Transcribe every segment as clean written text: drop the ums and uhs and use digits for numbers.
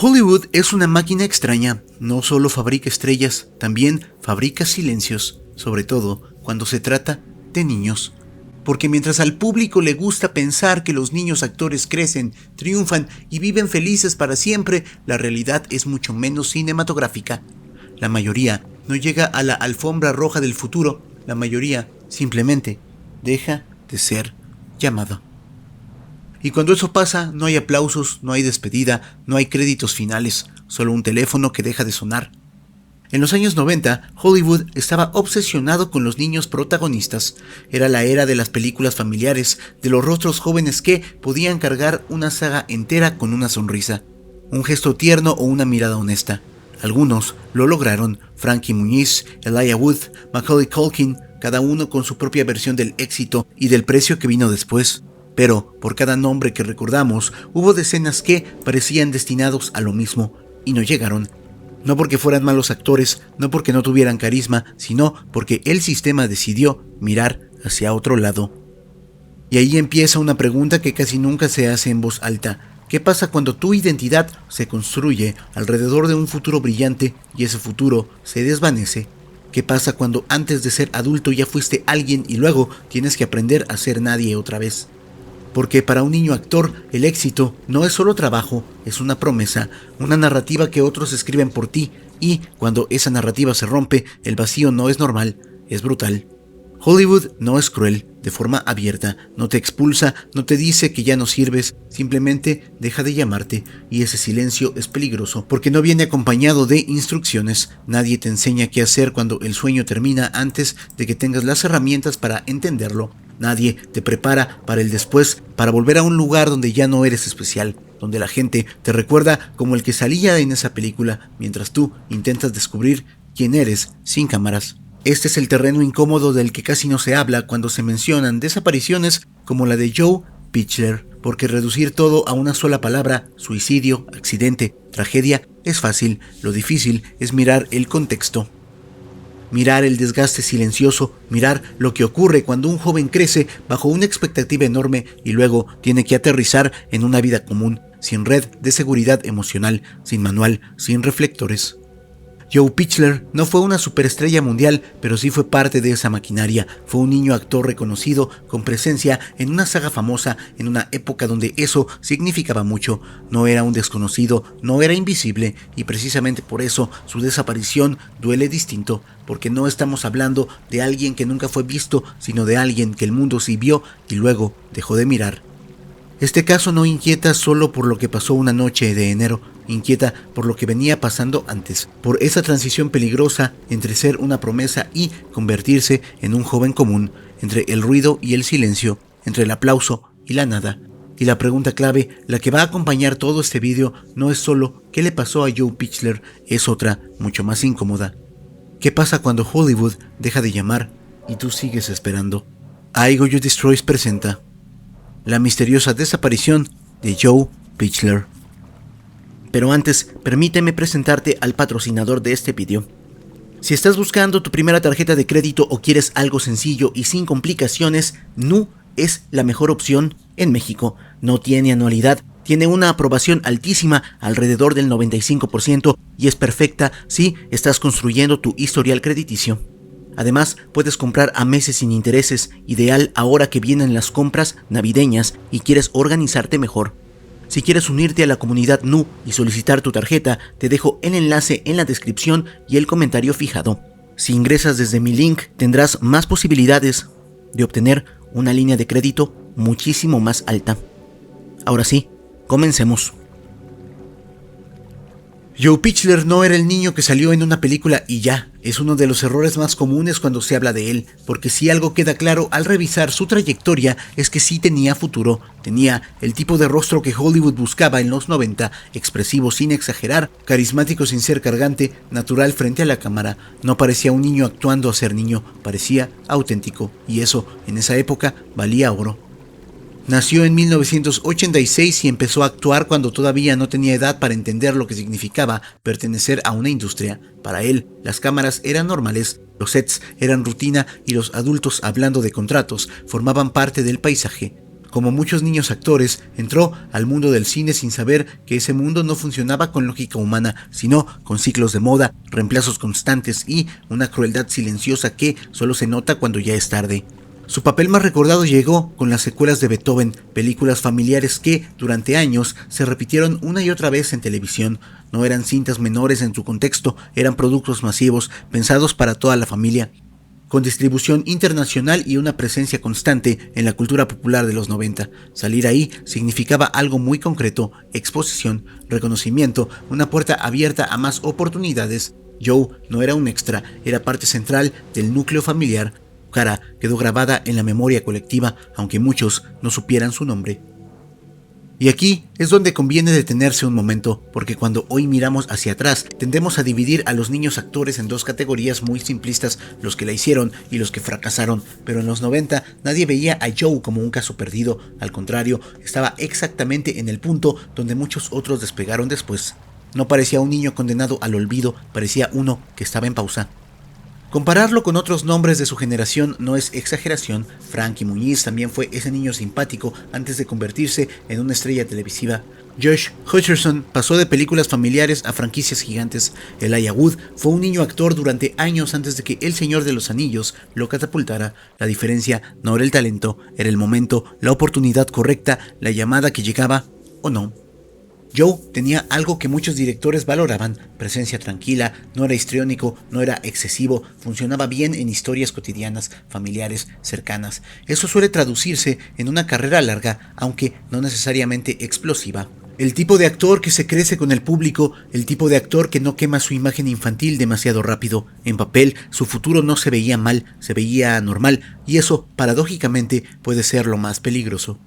Hollywood es una máquina extraña, no solo fabrica estrellas, también fabrica silencios, sobre todo cuando se trata de niños. Porque mientras al público le gusta pensar que los niños actores crecen, triunfan y viven felices para siempre, la realidad es mucho menos cinematográfica. La mayoría no llega a la alfombra roja del futuro, la mayoría simplemente deja de ser llamada. Y cuando eso pasa, no hay aplausos, no hay despedida, no hay créditos finales, solo un teléfono que deja de sonar. En los años 90, Hollywood estaba obsesionado con los niños protagonistas. Era la era de las películas familiares, de los rostros jóvenes que podían cargar una saga entera con una sonrisa, un gesto tierno o una mirada honesta. Algunos lo lograron: Frankie Muniz, Elijah Wood, Macaulay Culkin, cada uno con su propia versión del éxito y del precio que vino después. Pero por cada nombre que recordamos, hubo decenas que parecían destinados a lo mismo y no llegaron. No porque fueran malos actores, no porque no tuvieran carisma, sino porque el sistema decidió mirar hacia otro lado. Y ahí empieza una pregunta que casi nunca se hace en voz alta. ¿Qué pasa cuando tu identidad se construye alrededor de un futuro brillante y ese futuro se desvanece? ¿Qué pasa cuando antes de ser adulto ya fuiste alguien y luego tienes que aprender a ser nadie otra vez? Porque para un niño actor, el éxito no es solo trabajo, es una promesa, una narrativa que otros escriben por ti, y cuando esa narrativa se rompe, el vacío no es normal, es brutal. Hollywood no es cruel, de forma abierta, no te expulsa, no te dice que ya no sirves, simplemente deja de llamarte, y ese silencio es peligroso, porque no viene acompañado de instrucciones. Nadie te enseña qué hacer cuando el sueño termina antes de que tengas las herramientas para entenderlo. Nadie te prepara para el después, para volver a un lugar donde ya no eres especial, donde la gente te recuerda como el que salía en esa película, mientras tú intentas descubrir quién eres sin cámaras. Este es el terreno incómodo del que casi no se habla cuando se mencionan desapariciones como la de Joe Pichler, porque reducir todo a una sola palabra, suicidio, accidente, tragedia, es fácil. Lo difícil es mirar el contexto. Mirar el desgaste silencioso, mirar lo que ocurre cuando un joven crece bajo una expectativa enorme y luego tiene que aterrizar en una vida común, sin red de seguridad emocional, sin manual, sin reflectores. Joe Pichler no fue una superestrella mundial, pero sí fue parte de esa maquinaria. Fue un niño actor reconocido, con presencia en una saga famosa, en una época donde eso significaba mucho. No era un desconocido, no era invisible, y precisamente por eso su desaparición duele distinto, porque no estamos hablando de alguien que nunca fue visto, sino de alguien que el mundo sí vio y luego dejó de mirar. Este caso no inquieta solo por lo que pasó una noche de enero, inquieta por lo que venía pasando antes, por esa transición peligrosa entre ser una promesa y convertirse en un joven común, entre el ruido y el silencio, entre el aplauso y la nada. Y la pregunta clave, la que va a acompañar todo este video, no es solo ¿qué le pasó a Joe Pichler?, es otra, mucho más incómoda. ¿Qué pasa cuando Hollywood deja de llamar y tú sigues esperando? I Go You Destroys presenta la misteriosa desaparición de Joe Pichler. Pero antes, permíteme presentarte al patrocinador de este video. Si estás buscando tu primera tarjeta de crédito o quieres algo sencillo y sin complicaciones, Nu es la mejor opción en México. No tiene anualidad, tiene una aprobación altísima, alrededor del 95%, y es perfecta si estás construyendo tu historial crediticio. Además, puedes comprar a meses sin intereses, ideal ahora que vienen las compras navideñas y quieres organizarte mejor. Si quieres unirte a la comunidad Nu y solicitar tu tarjeta, te dejo el enlace en la descripción y el comentario fijado. Si ingresas desde mi link, tendrás más posibilidades de obtener una línea de crédito muchísimo más alta. Ahora sí, comencemos. Joe Pichler no era el niño que salió en una película y ya. Es uno de los errores más comunes cuando se habla de él, porque si algo queda claro al revisar su trayectoria es que sí tenía futuro. Tenía el tipo de rostro que Hollywood buscaba en los 90, expresivo sin exagerar, carismático sin ser cargante, natural frente a la cámara. No parecía un niño actuando a ser niño, parecía auténtico, y eso en esa época valía oro. Nació en 1986 y empezó a actuar cuando todavía no tenía edad para entender lo que significaba pertenecer a una industria. Para él, las cámaras eran normales, los sets eran rutina y los adultos hablando de contratos formaban parte del paisaje. Como muchos niños actores, entró al mundo del cine sin saber que ese mundo no funcionaba con lógica humana, sino con ciclos de moda, reemplazos constantes y una crueldad silenciosa que solo se nota cuando ya es tarde. Su papel más recordado llegó con las secuelas de Beethoven, películas familiares que, durante años, se repitieron una y otra vez en televisión. No eran cintas menores en su contexto, eran productos masivos, pensados para toda la familia, con distribución internacional y una presencia constante en la cultura popular de los 90. Salir ahí significaba algo muy concreto: exposición, reconocimiento, una puerta abierta a más oportunidades. Joe no era un extra, era parte central del núcleo familiar. Su cara quedó grabada en la memoria colectiva, aunque muchos no supieran su nombre. Y aquí es donde conviene detenerse un momento, porque cuando hoy miramos hacia atrás, tendemos a dividir a los niños actores en dos categorías muy simplistas: los que la hicieron y los que fracasaron. Pero en los 90 nadie veía a Joe como un caso perdido, al contrario, estaba exactamente en el punto donde muchos otros despegaron después. No parecía un niño condenado al olvido, parecía uno que estaba en pausa. Compararlo con otros nombres de su generación no es exageración. Frankie Muniz también fue ese niño simpático antes de convertirse en una estrella televisiva. Josh Hutcherson pasó de películas familiares a franquicias gigantes. Elijah Wood fue un niño actor durante años antes de que El Señor de los Anillos lo catapultara. La diferencia no era el talento, era el momento, la oportunidad correcta, la llamada que llegaba o no. Joe tenía algo que muchos directores valoraban: presencia tranquila, no era histriónico, no era excesivo, funcionaba bien en historias cotidianas, familiares, cercanas. Eso suele traducirse en una carrera larga, aunque no necesariamente explosiva. El tipo de actor que se crece con el público, el tipo de actor que no quema su imagen infantil demasiado rápido. En papel, su futuro no se veía mal, se veía normal, y eso, paradójicamente, puede ser lo más peligroso.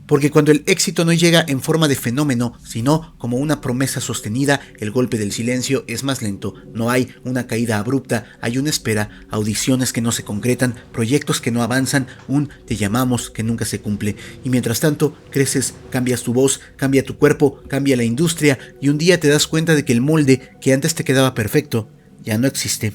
Porque cuando el éxito no llega en forma de fenómeno, sino como una promesa sostenida, el golpe del silencio es más lento. No hay una caída abrupta, hay una espera, audiciones que no se concretan, proyectos que no avanzan, un te llamamos que nunca se cumple. Y mientras tanto, creces, cambias tu voz, cambia tu cuerpo, cambia la industria, y un día te das cuenta de que el molde que antes te quedaba perfecto ya no existe.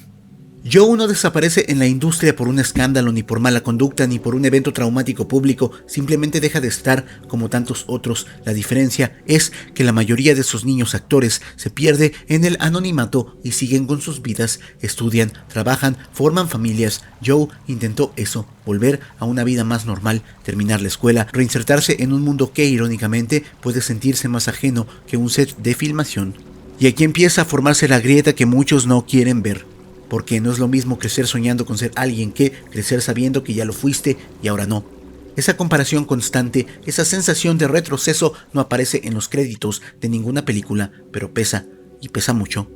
Joe no desaparece en la industria por un escándalo, ni por mala conducta, ni por un evento traumático público. Simplemente deja de estar como tantos otros. La diferencia es que la mayoría de esos niños actores se pierde en el anonimato y siguen con sus vidas, estudian, trabajan, forman familias. Joe intentó eso, volver a una vida más normal, terminar la escuela, reinsertarse en un mundo que, irónicamente, puede sentirse más ajeno que un set de filmación. Y aquí empieza a formarse la grieta que muchos no quieren ver. Porque no es lo mismo crecer soñando con ser alguien que crecer sabiendo que ya lo fuiste y ahora no. Esa comparación constante, esa sensación de retroceso no aparece en los créditos de ninguna película, pero pesa, y pesa mucho.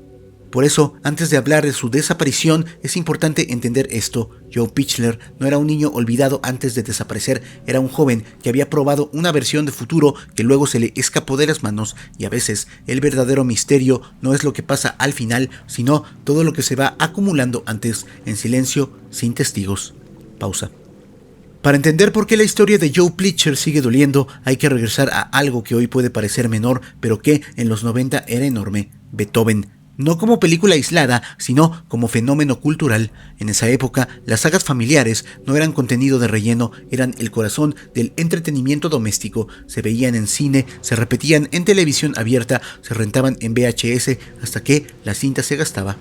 Por eso, antes de hablar de su desaparición, es importante entender esto. Joe Pichler no era un niño olvidado antes de desaparecer, era un joven que había probado una versión de futuro que luego se le escapó de las manos, y a veces el verdadero misterio no es lo que pasa al final, sino todo lo que se va acumulando antes, en silencio, sin testigos. Pausa. Para entender por qué la historia de Joe Pichler sigue doliendo, hay que regresar a algo que hoy puede parecer menor, pero que en los 90 era enorme: Beethoven. No como película aislada, sino como fenómeno cultural. En esa época, las sagas familiares no eran contenido de relleno, eran el corazón del entretenimiento doméstico. Se veían en cine, se repetían en televisión abierta, se rentaban en VHS hasta que la cinta se gastaba.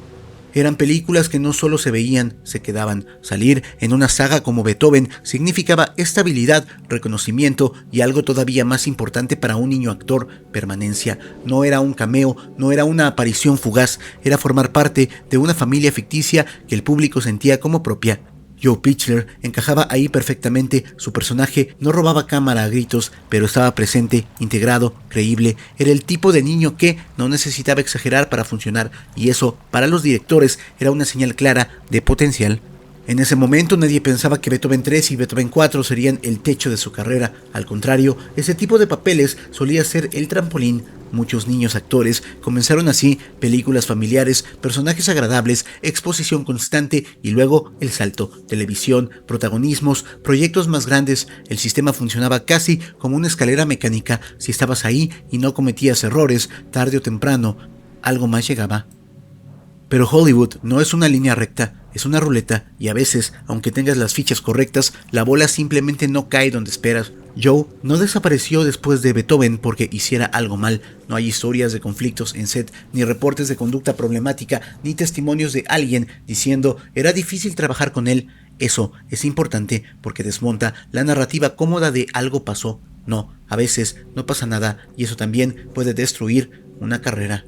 Eran películas que no solo se veían, se quedaban. Salir en una saga como Beethoven significaba estabilidad, reconocimiento y algo todavía más importante para un niño actor: permanencia. No era un cameo, no era una aparición fugaz, era formar parte de una familia ficticia que el público sentía como propia. Joe Pichler encajaba ahí perfectamente. Su personaje no robaba cámara a gritos, pero estaba presente, integrado, creíble. Era el tipo de niño que no necesitaba exagerar para funcionar, y eso, para los directores, era una señal clara de potencial. En ese momento nadie pensaba que Beethoven 3 y Beethoven 4 serían el techo de su carrera. Al contrario, ese tipo de papeles solía ser el trampolín. Muchos niños actores comenzaron así: películas familiares, personajes agradables, exposición constante y luego el salto: televisión, protagonismos, proyectos más grandes. El sistema funcionaba casi como una escalera mecánica. Si estabas ahí y no cometías errores, tarde o temprano, algo más llegaba. Pero Hollywood no es una línea recta, es una ruleta, y a veces, aunque tengas las fichas correctas, la bola simplemente no cae donde esperas. Joe no desapareció después de Beethoven porque hiciera algo mal. No hay historias de conflictos en set, ni reportes de conducta problemática, ni testimonios de alguien diciendo era difícil trabajar con él. Eso es importante porque desmonta la narrativa cómoda de algo pasó. No, a veces no pasa nada y eso también puede destruir una carrera.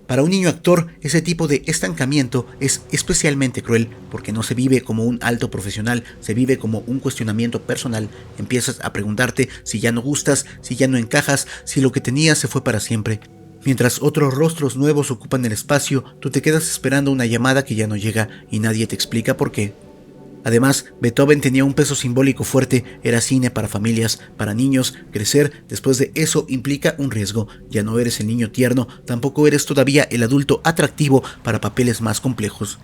Para un niño actor, ese tipo de estancamiento es especialmente cruel porque no se vive como un alto profesional, se vive como un cuestionamiento personal. Empiezas a preguntarte si ya no gustas, si ya no encajas, si lo que tenías se fue para siempre. Mientras otros rostros nuevos ocupan el espacio, tú te quedas esperando una llamada que ya no llega y nadie te explica por qué. Además, Beethoven tenía un peso simbólico fuerte, era cine para familias, para niños. Crecer después de eso implica un riesgo. Ya no eres el niño tierno, tampoco eres todavía el adulto atractivo para papeles más complejos.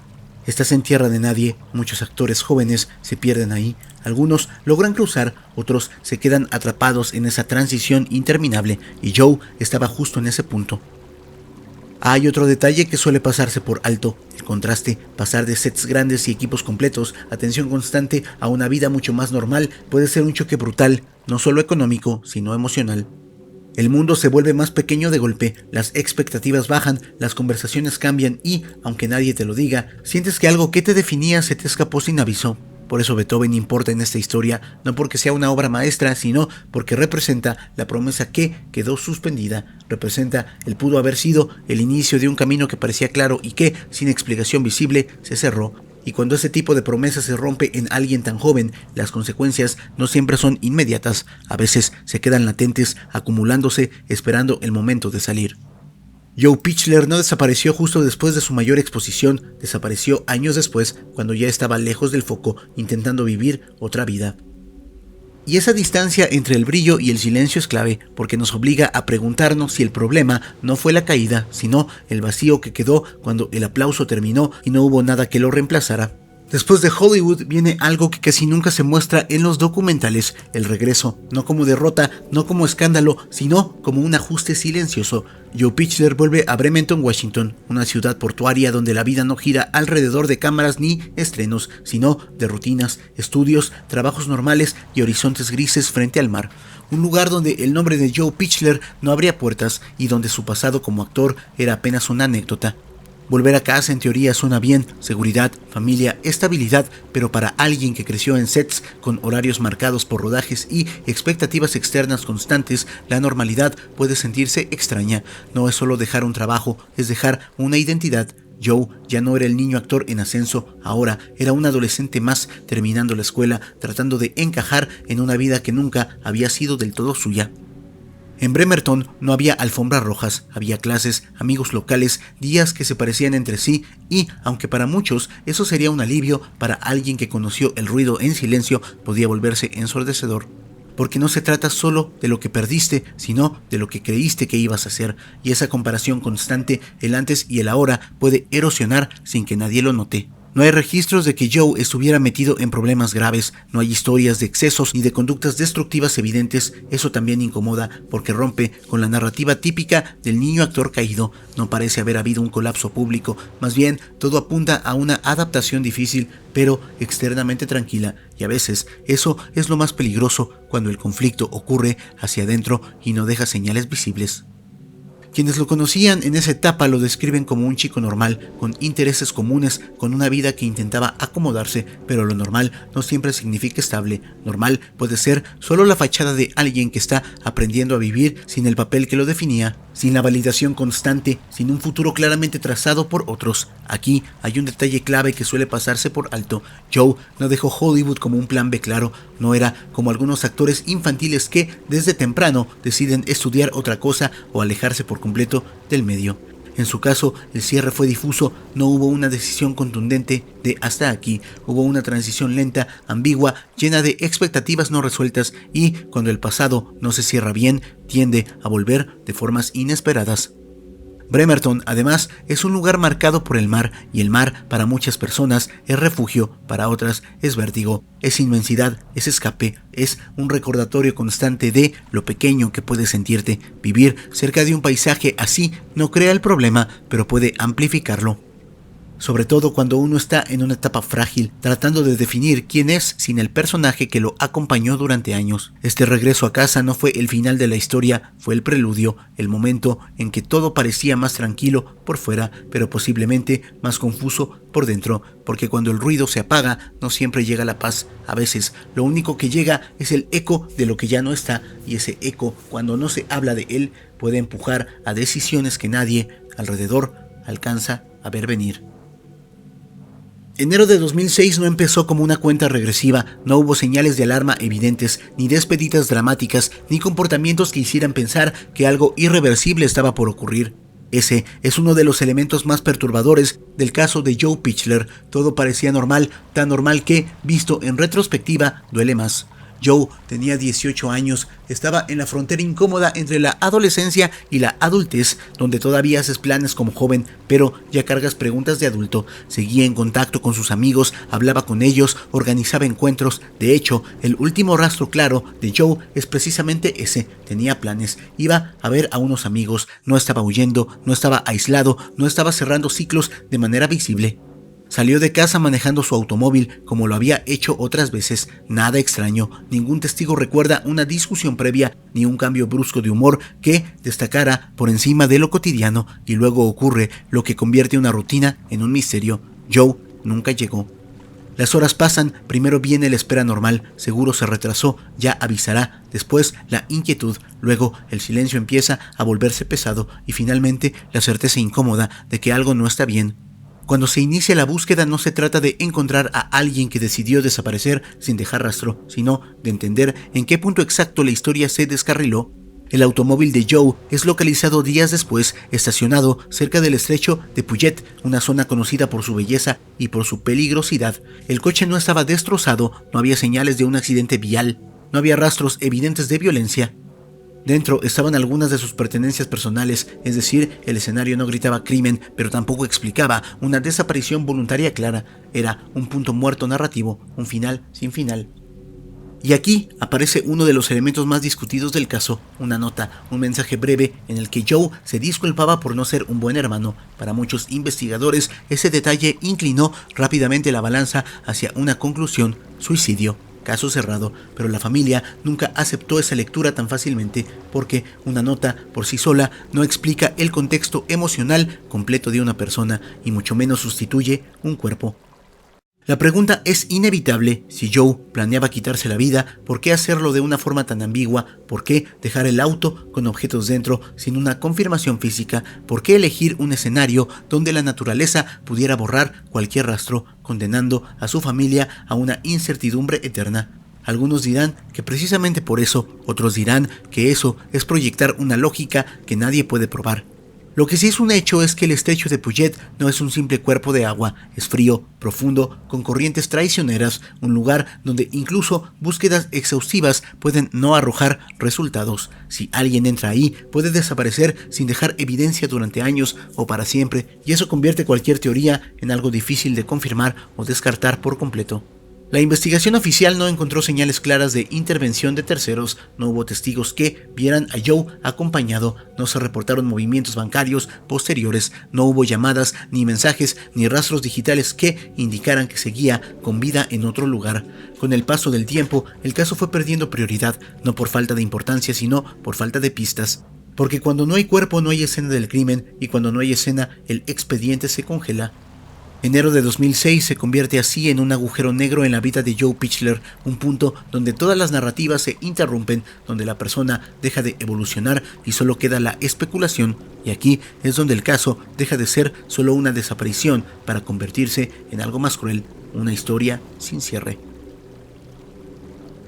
Estás en tierra de nadie, muchos actores jóvenes se pierden ahí, algunos logran cruzar, otros se quedan atrapados en esa transición interminable, y Joe estaba justo en ese punto. Hay otro detalle que suele pasarse por alto, el contraste, pasar de sets grandes y equipos completos, atención constante, a una vida mucho más normal puede ser un choque brutal, no solo económico, sino emocional. El mundo se vuelve más pequeño de golpe, las expectativas bajan, las conversaciones cambian y, aunque nadie te lo diga, sientes que algo que te definía se te escapó sin aviso. Por eso Beethoven importa en esta historia, no porque sea una obra maestra, sino porque representa la promesa que quedó suspendida, representa el pudo haber sido el inicio de un camino que parecía claro y que, sin explicación visible, se cerró. Y cuando ese tipo de promesa se rompe en alguien tan joven, las consecuencias no siempre son inmediatas, a veces se quedan latentes, acumulándose, esperando el momento de salir. Joe Pichler no desapareció justo después de su mayor exposición, desapareció años después, cuando ya estaba lejos del foco, intentando vivir otra vida. Y esa distancia entre el brillo y el silencio es clave, porque nos obliga a preguntarnos si el problema no fue la caída, sino el vacío que quedó cuando el aplauso terminó y no hubo nada que lo reemplazara. Después de Hollywood viene algo que casi nunca se muestra en los documentales, el regreso, no como derrota, no como escándalo, sino como un ajuste silencioso. Joe Pichler vuelve a Bremerton, Washington, una ciudad portuaria donde la vida no gira alrededor de cámaras ni estrenos, sino de rutinas, estudios, trabajos normales y horizontes grises frente al mar. Un lugar donde el nombre de Joe Pichler no abría puertas y donde su pasado como actor era apenas una anécdota. Volver a casa en teoría suena bien, seguridad, familia, estabilidad, pero para alguien que creció en sets con horarios marcados por rodajes y expectativas externas constantes, la normalidad puede sentirse extraña. No es solo dejar un trabajo, es dejar una identidad. Joe ya no era el niño actor en ascenso, ahora era un adolescente más terminando la escuela, tratando de encajar en una vida que nunca había sido del todo suya. En Bremerton no había alfombras rojas, había clases, amigos locales, días que se parecían entre sí y, aunque para muchos eso sería un alivio, para alguien que conoció el ruido en silencio podía volverse ensordecedor. Porque no se trata solo de lo que perdiste, sino de lo que creíste que ibas a hacer, y esa comparación constante, el antes y el ahora, puede erosionar sin que nadie lo note. No hay registros de que Joe estuviera metido en problemas graves, no hay historias de excesos ni de conductas destructivas evidentes. Eso también incomoda porque rompe con la narrativa típica del niño actor caído. No parece haber habido un colapso público, más bien todo apunta a una adaptación difícil, pero externamente tranquila, y a veces eso es lo más peligroso cuando el conflicto ocurre hacia adentro y no deja señales visibles. Quienes lo conocían en esa etapa lo describen como un chico normal, con intereses comunes, con una vida que intentaba acomodarse, pero lo normal no siempre significa estable. Normal puede ser solo la fachada de alguien que está aprendiendo a vivir sin el papel que lo definía, sin la validación constante, sin un futuro claramente trazado por otros. Aquí hay un detalle clave que suele pasarse por alto. Joe no dejó Hollywood como un plan B claro, no era como algunos actores infantiles que desde temprano deciden estudiar otra cosa o alejarse por completo del medio. En su caso, el cierre fue difuso, no hubo una decisión contundente de hasta aquí, hubo una transición lenta, ambigua, llena de expectativas no resueltas y, cuando el pasado no se cierra bien, tiende a volver de formas inesperadas. Bremerton, además, es un lugar marcado por el mar, y el mar, para muchas personas, es refugio, para otras es vértigo, es inmensidad, es escape, es un recordatorio constante de lo pequeño que puedes sentirte. Vivir cerca de un paisaje así no crea el problema, pero puede amplificarlo. sobre todo cuando uno está en una etapa frágil, tratando de definir quién es sin el personaje que lo acompañó durante años. Este regreso a casa no fue el final de la historia, fue el preludio, el momento en que todo parecía más tranquilo por fuera, pero posiblemente más confuso por dentro, porque cuando el ruido se apaga, no siempre llega la paz. A veces, lo único que llega es el eco de lo que ya no está, y ese eco, cuando no se habla de él, puede empujar a decisiones que nadie alrededor alcanza a ver venir. Enero de 2006 no empezó como una cuenta regresiva, no hubo señales de alarma evidentes, ni despedidas dramáticas, ni comportamientos que hicieran pensar que algo irreversible estaba por ocurrir. Ese es uno de los elementos más perturbadores del caso de Joe Pichler. Todo parecía normal, tan normal que, visto en retrospectiva, duele más. Joe tenía 18 años, estaba en la frontera incómoda entre la adolescencia y la adultez, donde todavía haces planes como joven, pero ya cargas preguntas de adulto. Seguía en contacto con sus amigos, hablaba con ellos, organizaba encuentros. De hecho, el último rastro claro de Joe es precisamente ese. Tenía planes, iba a ver a unos amigos, no estaba huyendo, no estaba aislado, no estaba cerrando ciclos de manera visible. Salió de casa manejando su automóvil como lo había hecho otras veces, nada extraño, ningún testigo recuerda una discusión previa ni un cambio brusco de humor que destacara por encima de lo cotidiano, y luego ocurre lo que convierte una rutina en un misterio. Joe nunca llegó. Las horas pasan, primero viene la espera normal, seguro se retrasó, ya avisará, después la inquietud, luego el silencio empieza a volverse pesado y finalmente la certeza incómoda de que algo no está bien. Cuando se inicia la búsqueda no se trata de encontrar a alguien que decidió desaparecer sin dejar rastro, sino de entender en qué punto exacto la historia se descarriló. El automóvil de Joe es localizado días después, estacionado cerca del estrecho de Puget, una zona conocida por su belleza y por su peligrosidad. El coche no estaba destrozado, no había señales de un accidente vial, no había rastros evidentes de violencia. Dentro estaban algunas de sus pertenencias personales, es decir, el escenario no gritaba crimen, pero tampoco explicaba una desaparición voluntaria clara. Era un punto muerto narrativo, un final sin final. Y aquí aparece uno de los elementos más discutidos del caso, una nota, un mensaje breve en el que Joe se disculpaba por no ser un buen hermano. Para muchos investigadores, ese detalle inclinó rápidamente la balanza hacia una conclusión: suicidio. Caso cerrado, pero la familia nunca aceptó esa lectura tan fácilmente, porque una nota por sí sola no explica el contexto emocional completo de una persona y mucho menos sustituye un cuerpo. La pregunta es inevitable: si Joe planeaba quitarse la vida, ¿por qué hacerlo de una forma tan ambigua? ¿Por qué dejar el auto con objetos dentro sin una confirmación física? ¿Por qué elegir un escenario donde la naturaleza pudiera borrar cualquier rastro, condenando a su familia a una incertidumbre eterna? Algunos dirán que precisamente por eso, otros dirán que eso es proyectar una lógica que nadie puede probar. Lo que sí es un hecho es que el estrecho de Puget no es un simple cuerpo de agua, es frío, profundo, con corrientes traicioneras, un lugar donde incluso búsquedas exhaustivas pueden no arrojar resultados. Si alguien entra ahí, puede desaparecer sin dejar evidencia durante años o para siempre, y eso convierte cualquier teoría en algo difícil de confirmar o descartar por completo. La investigación oficial no encontró señales claras de intervención de terceros, no hubo testigos que vieran a Joe acompañado, no se reportaron movimientos bancarios posteriores, no hubo llamadas, ni mensajes, ni rastros digitales que indicaran que seguía con vida en otro lugar. Con el paso del tiempo, el caso fue perdiendo prioridad, no por falta de importancia, sino por falta de pistas. Porque cuando no hay cuerpo no hay escena del crimen, y cuando no hay escena, el expediente se congela. Enero de 2006 se convierte así en un agujero negro en la vida de Joe Pichler, un punto donde todas las narrativas se interrumpen, donde la persona deja de evolucionar y solo queda la especulación, y aquí es donde el caso deja de ser solo una desaparición para convertirse en algo más cruel, una historia sin cierre.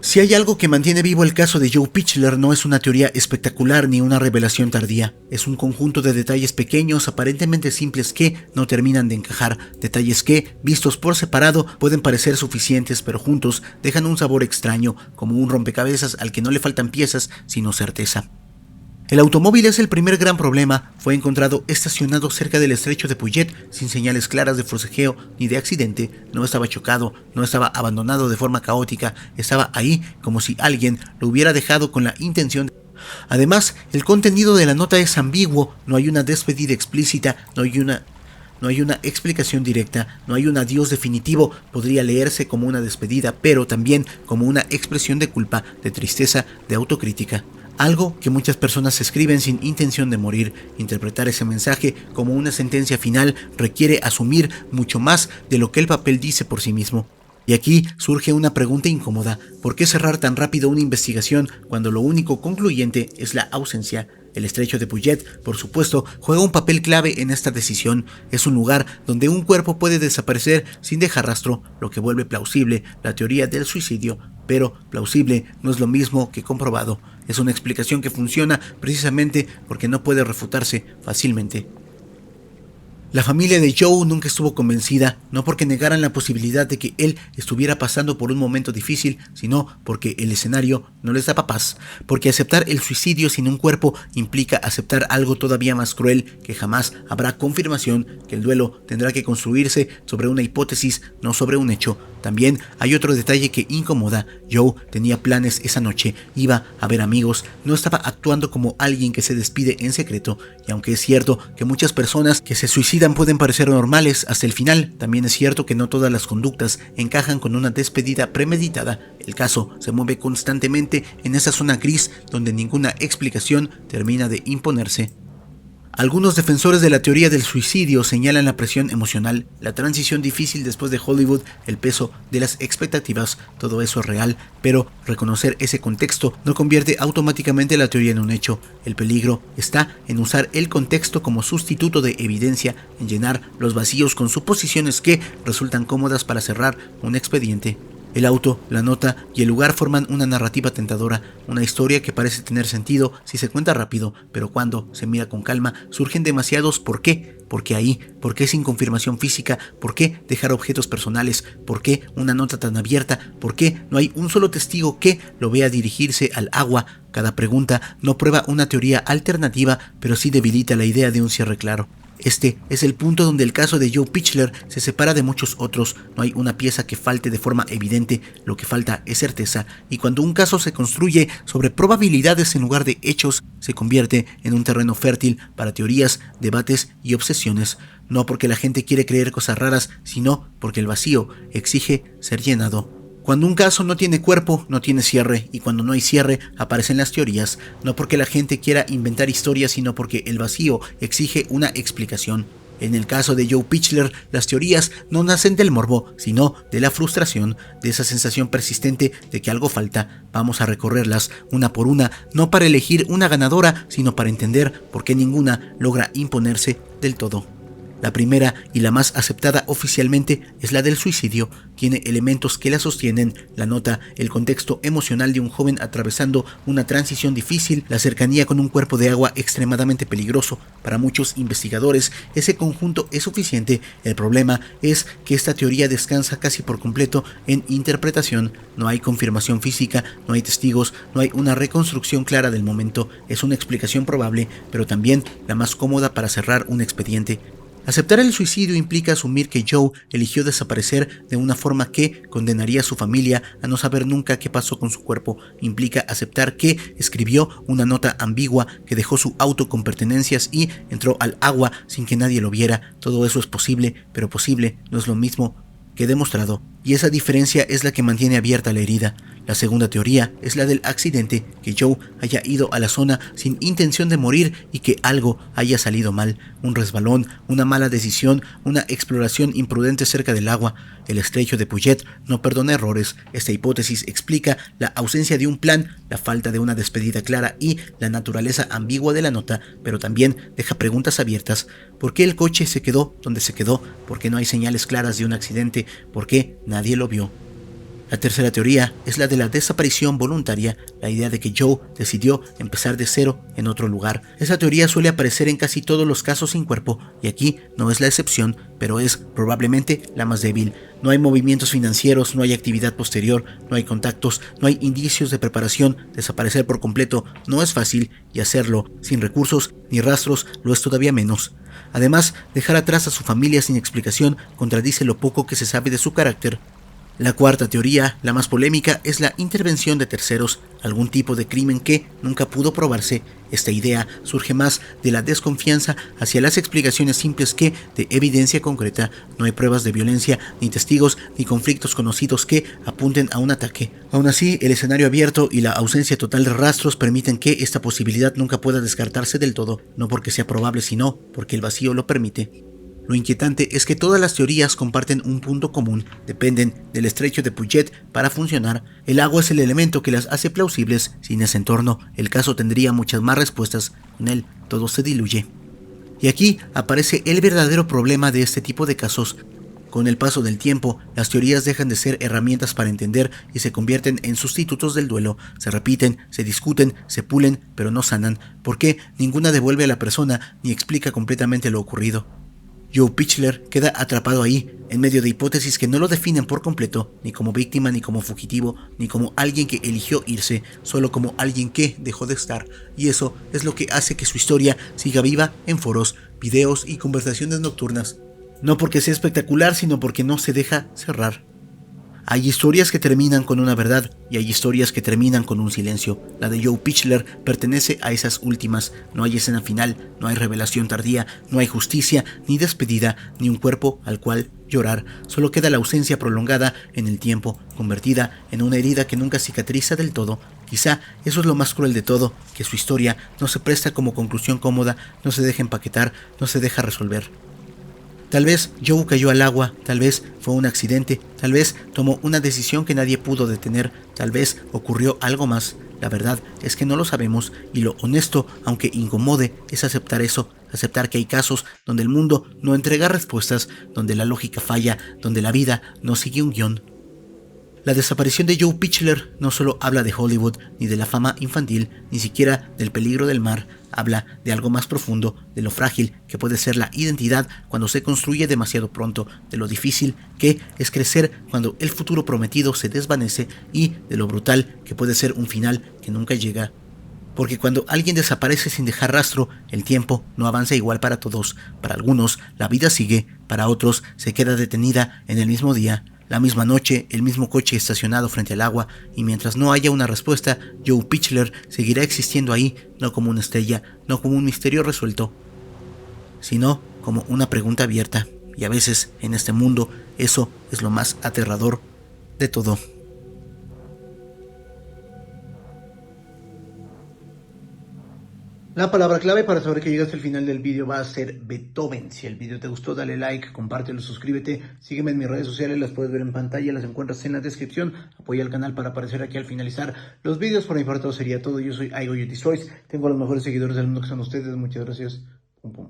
Si hay algo que mantiene vivo el caso de Joe Pichler, no es una teoría espectacular ni una revelación tardía. Es un conjunto de detalles pequeños, aparentemente simples, que no terminan de encajar. Detalles que, vistos por separado, pueden parecer suficientes, pero juntos dejan un sabor extraño, como un rompecabezas al que no le faltan piezas, sino certeza. El automóvil es el primer gran problema. Fue encontrado estacionado cerca del estrecho de Puget, sin señales claras de forcejeo ni de accidente. No estaba chocado, no estaba abandonado de forma caótica, estaba ahí como si alguien lo hubiera dejado con la intención. Además, el contenido de la nota es ambiguo, no hay una despedida explícita, no no hay una explicación directa, no hay un adiós definitivo. Podría leerse como una despedida, pero también como una expresión de culpa, de tristeza, de autocrítica. Algo que muchas personas escriben sin intención de morir. Interpretar ese mensaje como una sentencia final requiere asumir mucho más de lo que el papel dice por sí mismo. Y aquí surge una pregunta incómoda: ¿por qué cerrar tan rápido una investigación cuando lo único concluyente es la ausencia? El estrecho de Puget, por supuesto, juega un papel clave en esta decisión. Es un lugar donde un cuerpo puede desaparecer sin dejar rastro, lo que vuelve plausible la teoría del suicidio. Pero plausible no es lo mismo que comprobado. Es una explicación que funciona precisamente porque no puede refutarse fácilmente. La familia de Joe nunca estuvo convencida, no porque negaran la posibilidad de que él estuviera pasando por un momento difícil, sino porque el escenario no les daba paz, porque aceptar el suicidio sin un cuerpo implica aceptar algo todavía más cruel, que jamás habrá confirmación, que el duelo tendrá que construirse sobre una hipótesis, no sobre un hecho. También hay otro detalle que incomoda: Joe tenía planes esa noche, iba a ver amigos, no estaba actuando como alguien que se despide en secreto, y aunque es cierto que muchas personas que se suicidan pueden parecer normales hasta el final, también es cierto que no todas las conductas encajan con una despedida premeditada. El caso se mueve constantemente en esa zona gris donde ninguna explicación termina de imponerse. Algunos defensores de la teoría del suicidio señalan la presión emocional, la transición difícil después de Hollywood, el peso de las expectativas. Todo eso es real, pero reconocer ese contexto no convierte automáticamente la teoría en un hecho. El peligro está en usar el contexto como sustituto de evidencia, en llenar los vacíos con suposiciones que resultan cómodas para cerrar un expediente. El auto, la nota y el lugar forman una narrativa tentadora, una historia que parece tener sentido si se cuenta rápido, pero cuando se mira con calma surgen demasiados ¿por qué? ¿Por qué ahí? ¿Por qué sin confirmación física? ¿Por qué dejar objetos personales? ¿Por qué una nota tan abierta? ¿Por qué no hay un solo testigo que lo vea dirigirse al agua? Cada pregunta no prueba una teoría alternativa, pero sí debilita la idea de un cierre claro. Este es el punto donde el caso de Joe Pichler se separa de muchos otros. No hay una pieza que falte de forma evidente, lo que falta es certeza, y cuando un caso se construye sobre probabilidades en lugar de hechos, se convierte en un terreno fértil para teorías, debates y obsesiones, no porque la gente quiere creer cosas raras, sino porque el vacío exige ser llenado. Cuando un caso no tiene cuerpo, no tiene cierre, y cuando no hay cierre, aparecen las teorías, no porque la gente quiera inventar historias, sino porque el vacío exige una explicación. En el caso de Joe Pichler, las teorías no nacen del morbo, sino de la frustración, de esa sensación persistente de que algo falta. Vamos a recorrerlas una por una, no para elegir una ganadora, sino para entender por qué ninguna logra imponerse del todo. La primera y la más aceptada oficialmente es la del suicidio. Tiene elementos que la sostienen: la nota, el contexto emocional de un joven atravesando una transición difícil, la cercanía con un cuerpo de agua extremadamente peligroso. Para muchos investigadores, ese conjunto es suficiente. El problema es que esta teoría descansa casi por completo en interpretación. No hay confirmación física, no hay testigos, no hay una reconstrucción clara del momento. Es una explicación probable, pero también la más cómoda para cerrar un expediente. Aceptar el suicidio implica asumir que Joe eligió desaparecer de una forma que condenaría a su familia a no saber nunca qué pasó con su cuerpo. Implica aceptar que escribió una nota ambigua, que dejó su auto con pertenencias y entró al agua sin que nadie lo viera. Todo eso es posible, pero posible no es lo mismo que demostrado, y esa diferencia es la que mantiene abierta la herida. La segunda teoría es la del accidente, que Joe haya ido a la zona sin intención de morir y que algo haya salido mal, un resbalón, una mala decisión, una exploración imprudente cerca del agua. El estrecho de Puget no perdona errores. Esta hipótesis explica la ausencia de un plan, la falta de una despedida clara y la naturaleza ambigua de la nota, pero también deja preguntas abiertas. ¿Por qué el coche se quedó donde se quedó? ¿Por qué no hay señales claras de un accidente? ¿Por qué nadie lo vio? La tercera teoría es la de la desaparición voluntaria, la idea de que Joe decidió empezar de cero en otro lugar. Esa teoría suele aparecer en casi todos los casos sin cuerpo, y aquí no es la excepción, pero es probablemente la más débil. No hay movimientos financieros, no hay actividad posterior, no hay contactos, no hay indicios de preparación. Desaparecer por completo no es fácil, y hacerlo sin recursos ni rastros lo es todavía menos. Además, dejar atrás a su familia sin explicación contradice lo poco que se sabe de su carácter. La cuarta teoría, la más polémica, es la intervención de terceros, algún tipo de crimen que nunca pudo probarse. Esta idea surge más de la desconfianza hacia las explicaciones simples que de evidencia concreta. No hay pruebas de violencia, ni testigos, ni conflictos conocidos que apunten a un ataque. Aún así, el escenario abierto y la ausencia total de rastros permiten que esta posibilidad nunca pueda descartarse del todo, no porque sea probable, sino porque el vacío lo permite. Lo inquietante es que todas las teorías comparten un punto común, dependen del estrecho de Puget para funcionar. El agua es el elemento que las hace plausibles. Sin ese entorno, el caso tendría muchas más respuestas. Con él, todo se diluye. Y aquí aparece el verdadero problema de este tipo de casos. Con el paso del tiempo, las teorías dejan de ser herramientas para entender y se convierten en sustitutos del duelo. Se repiten, se discuten, se pulen, pero no sanan, porque ninguna devuelve a la persona ni explica completamente lo ocurrido. Joe Pichler queda atrapado ahí, en medio de hipótesis que no lo definen por completo, ni como víctima, ni como fugitivo, ni como alguien que eligió irse, solo como alguien que dejó de estar. Y eso es lo que hace que su historia siga viva en foros, videos y conversaciones nocturnas. No porque sea espectacular, sino porque no se deja cerrar. Hay historias que terminan con una verdad y hay historias que terminan con un silencio. La de Joe Pichler pertenece a esas últimas. No hay escena final, no hay revelación tardía, no hay justicia, ni despedida, ni un cuerpo al cual llorar. Solo queda la ausencia prolongada en el tiempo, convertida en una herida que nunca cicatriza del todo. Quizá eso es lo más cruel de todo, que su historia no se presta como conclusión cómoda, no se deja empaquetar, no se deja resolver. Tal vez Joe cayó al agua, tal vez fue un accidente, tal vez tomó una decisión que nadie pudo detener, tal vez ocurrió algo más. La verdad es que no lo sabemos y lo honesto, aunque incomode, es aceptar eso, aceptar que hay casos donde el mundo no entrega respuestas, donde la lógica falla, donde la vida no sigue un guión. La desaparición de Joe Pichler no solo habla de Hollywood ni de la fama infantil, ni siquiera del peligro del mar, habla de algo más profundo, de lo frágil que puede ser la identidad cuando se construye demasiado pronto, de lo difícil que es crecer cuando el futuro prometido se desvanece y de lo brutal que puede ser un final que nunca llega. Porque cuando alguien desaparece sin dejar rastro, el tiempo no avanza igual para todos. Para algunos, la vida sigue, para otros, se queda detenida en el mismo día. La misma noche, el mismo coche estacionado frente al agua, y mientras no haya una respuesta, Joe Pichler seguirá existiendo ahí, no como una estrella, no como un misterio resuelto, sino como una pregunta abierta. Y a veces, en este mundo, eso es lo más aterrador de todo. La palabra clave para saber que llegaste al final del vídeo va a ser Beethoven. Si el vídeo te gustó, dale like, compártelo, suscríbete, sígueme en mis redes sociales, las puedes ver en pantalla, las encuentras en la descripción. Apoya el canal para aparecer aquí al finalizar los vídeos. Por mi parte, sería todo. Yo soy I Go You Destroys. Tengo a los mejores seguidores del mundo que son ustedes. Muchas gracias. Pum, pum.